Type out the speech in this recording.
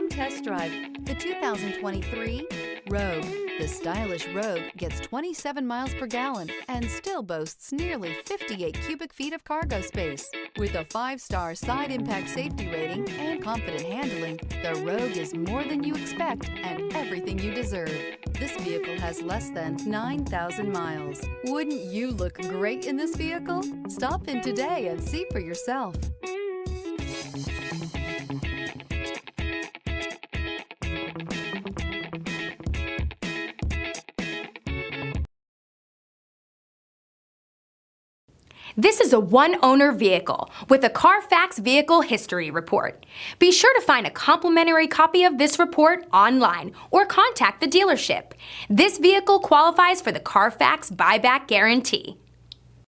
Come test drive the 2023 Rogue. The stylish Rogue gets 27 miles per gallon and still boasts nearly 58 cubic feet of cargo space. With a 5-star side impact safety rating and confident handling, the Rogue is more than you expect and everything you deserve. This vehicle has less than 9,000 miles. Wouldn't you look great in this vehicle? Stop in today and see for yourself. This is a one-owner vehicle with a Carfax Vehicle History Report. Be sure to find a complimentary copy of this report online or contact the dealership. This vehicle qualifies for the Carfax Buyback Guarantee.